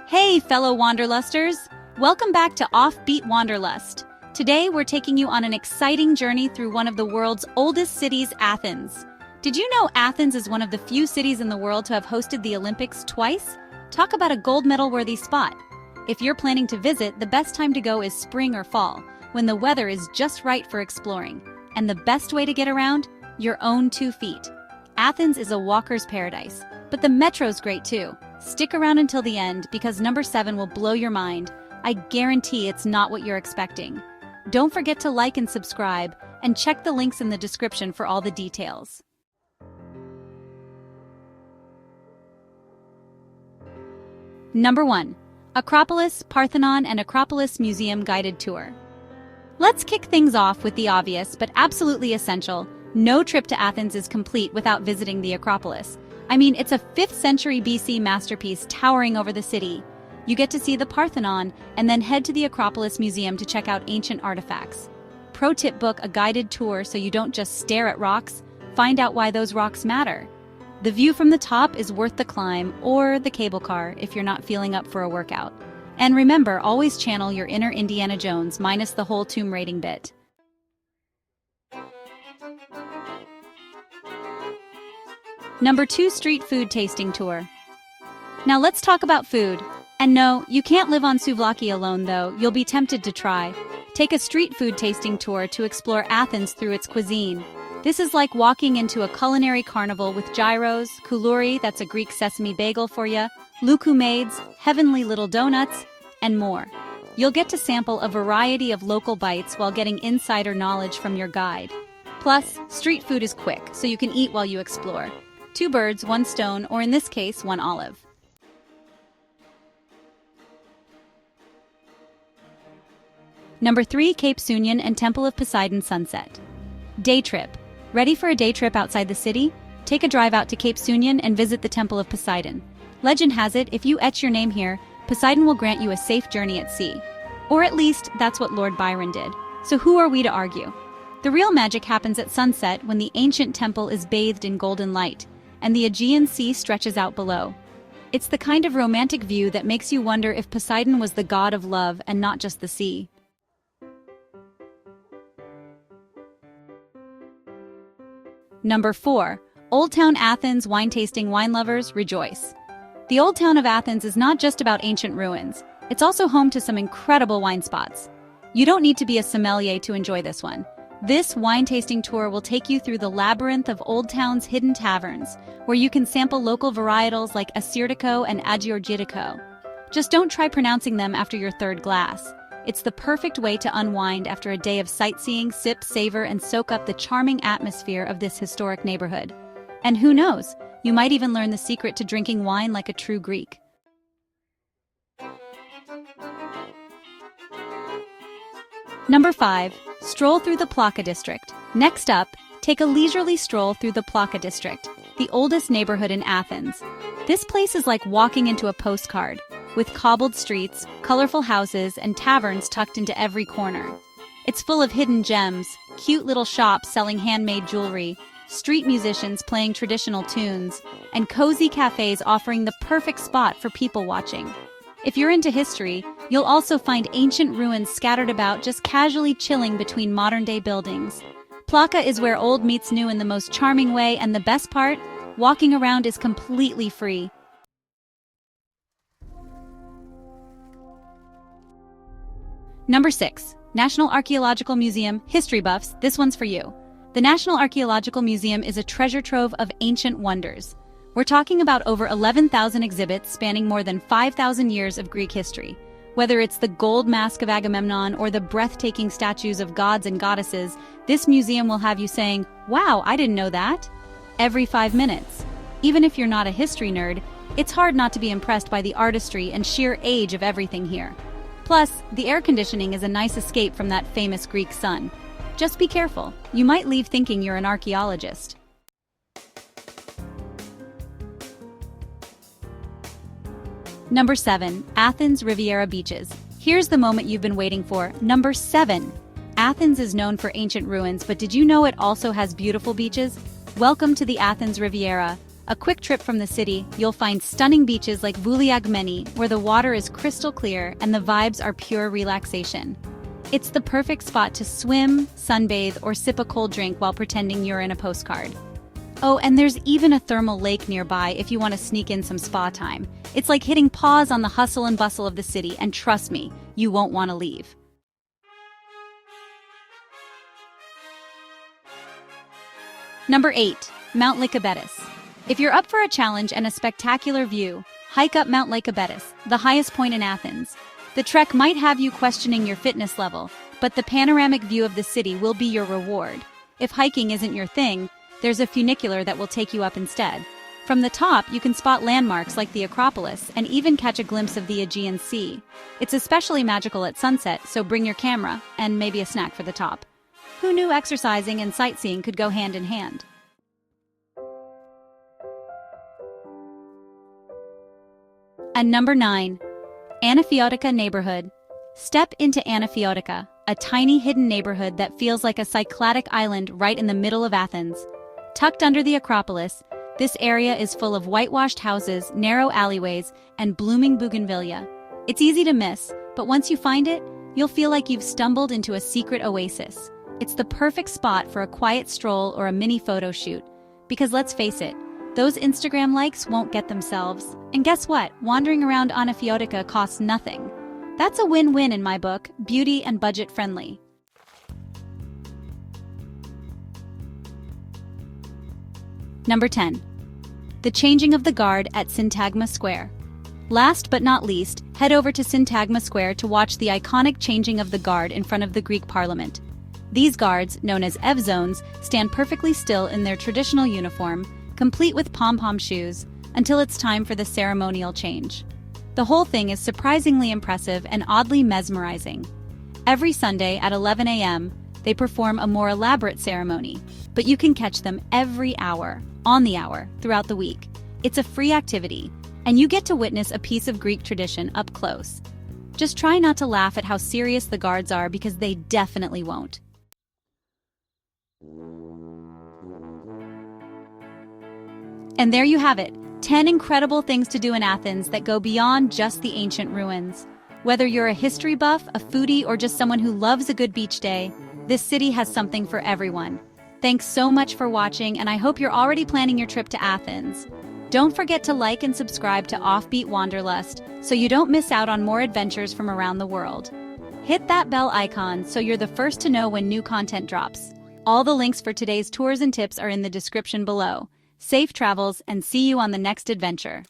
Hey, fellow Wanderlusters! Welcome back to Offbeat Wanderlust. Today, we're taking you on an exciting journey through one of the world's oldest cities, Athens. Did you know Athens is one of the few cities in the world to have hosted the Olympics twice? Talk about a gold medal-worthy spot. If you're planning to visit, the best time to go is spring or fall, when the weather is just right for exploring. And the best way to get around? Your own 2 feet. Athens is a walker's paradise, but the metro's great too. Stick around until the end because number 7 will blow your mind. I guarantee it's not what you're expecting. Don't forget to like and subscribe, and check the links in the description for all the details. Number 1. Acropolis, Parthenon, and Acropolis Museum Guided Tour. Let's kick things off with the obvious but absolutely essential. No trip to Athens is complete without visiting the Acropolis. I mean, it's a 5th century BC masterpiece towering over the city. You get to see the Parthenon and then head to the Acropolis Museum to check out ancient artifacts. Pro tip: book a guided tour so you don't just stare at rocks, find out why those rocks matter. The view from the top is worth the climb, or the cable car if you're not feeling up for a workout. And remember, always channel your inner Indiana Jones minus the whole tomb raiding bit. Number 2. Street food tasting tour. Now let's talk about food. And no, you can't live on souvlaki alone though, you'll be tempted to try. Take a street food tasting tour to explore Athens through its cuisine. This is like walking into a culinary carnival with gyros, koulouri, that's a Greek sesame bagel for ya, loukoumades, heavenly little donuts, and more. You'll get to sample a variety of local bites while getting insider knowledge from your guide. Plus, street food is quick, so you can eat while you explore. 2 birds, 1 stone, or in this case, 1 olive. Number 3. Cape Sounion and Temple of Poseidon sunset. Day trip. Ready for a day trip outside the city? Take a drive out to Cape Sounion and visit the Temple of Poseidon. Legend has it, if you etch your name here, Poseidon will grant you a safe journey at sea. Or at least, that's what Lord Byron did. So who are we to argue? The real magic happens at sunset when the ancient temple is bathed in golden light, and the Aegean Sea stretches out below. It's the kind of romantic view that makes you wonder if Poseidon was the god of love and not just the sea. Number 4. Old Town Athens wine tasting. Wine lovers, rejoice. The Old Town of Athens is not just about ancient ruins. It's also home to some incredible wine spots. You don't need to be a sommelier to enjoy this one. This wine tasting tour will take you through the labyrinth of Old Town's hidden taverns, where you can sample local varietals like Assyrtiko and Aggiorgitico. Just don't try pronouncing them after your 3rd glass. It's the perfect way to unwind after a day of sightseeing, sip, savor, and soak up the charming atmosphere of this historic neighborhood. And who knows, you might even learn the secret to drinking wine like a true Greek. Number 5. Stroll through the Plaka district. Next up, take a leisurely stroll through the Plaka district, the oldest neighborhood in Athens. This place is like walking into a postcard, with cobbled streets, colorful houses, and taverns tucked into every corner. It's full of hidden gems, cute little shops selling handmade jewelry, street musicians playing traditional tunes, and cozy cafes offering the perfect spot for people watching. If you're into history, you'll also find ancient ruins scattered about, just casually chilling between modern-day buildings. Plaka is where old meets new in the most charming way, and the best part? Walking around is completely free. Number 6. National Archaeological Museum. History buffs, this one's for you. The National Archaeological Museum is a treasure trove of ancient wonders. We're talking about over 11,000 exhibits spanning more than 5,000 years of Greek history. Whether it's the gold mask of Agamemnon or the breathtaking statues of gods and goddesses, this museum will have you saying, "Wow, I didn't know that," every 5 minutes. Even if you're not a history nerd, it's hard not to be impressed by the artistry and sheer age of everything here. Plus, the air conditioning is a nice escape from that famous Greek sun. Just be careful, you might leave thinking you're an archaeologist. Number 7. Athens Riviera beaches. Here's the moment you've been waiting for. Number 7. Athens is known for ancient ruins, but did you know it also has beautiful beaches? Welcome to the Athens Riviera, A quick trip from the city, you'll find stunning beaches like Vouliagmeni, where the water is crystal clear and the vibes are pure relaxation. It's the perfect spot to swim, sunbathe, or sip a cold drink while pretending you're in a postcard. Oh, and there's even a thermal lake nearby if you want to sneak in some spa time. It's like hitting pause on the hustle and bustle of the city, and trust me, you won't want to leave. Number 8. Mount Lycabettus. If you're up for a challenge and a spectacular view, hike up Mount Lycabettus, the highest point in Athens. The trek might have you questioning your fitness level, but the panoramic view of the city will be your reward. If hiking isn't your thing, there's a funicular that will take you up instead. From the top, you can spot landmarks like the Acropolis and even catch a glimpse of the Aegean Sea. It's especially magical at sunset, so bring your camera and maybe a snack for the top. Who knew exercising and sightseeing could go hand in hand? And number 9. Anafiotika neighborhood. Step into Anafiotika, a tiny hidden neighborhood that feels like a cycladic island right in the middle of Athens. Tucked under the Acropolis, this area is full of whitewashed houses, narrow alleyways, and blooming bougainvillea. It's easy to miss, but once you find it, you'll feel like you've stumbled into a secret oasis. It's the perfect spot for a quiet stroll or a mini photo shoot. Because let's face it, those Instagram likes won't get themselves. And guess what? Wandering around Anafiotika costs nothing. That's a win-win in my book, beauty and budget-friendly. Number 10. The changing of the guard at Syntagma Square. Last but not least, head over to Syntagma Square to watch the iconic changing of the guard in front of the Greek Parliament. These guards, known as Evzones, stand perfectly still in their traditional uniform, complete with pom-pom shoes, until it's time for the ceremonial change. The whole thing is surprisingly impressive and oddly mesmerizing. Every Sunday at 11 a.m., they perform a more elaborate ceremony, but you can catch them every hour, on the hour, throughout the week. It's a free activity, and you get to witness a piece of Greek tradition up close. Just try not to laugh at how serious the guards are because they definitely won't. And there you have it, 10 incredible things to do in Athens that go beyond just the ancient ruins. Whether you're a history buff, a foodie, or just someone who loves a good beach day, this city has something for everyone. Thanks so much for watching, and I hope you're already planning your trip to Athens. Don't forget to like and subscribe to Offbeat Wanderlust so you don't miss out on more adventures from around the world. Hit that bell icon so you're the first to know when new content drops. All the links for today's tours and tips are in the description below. Safe travels, and see you on the next adventure.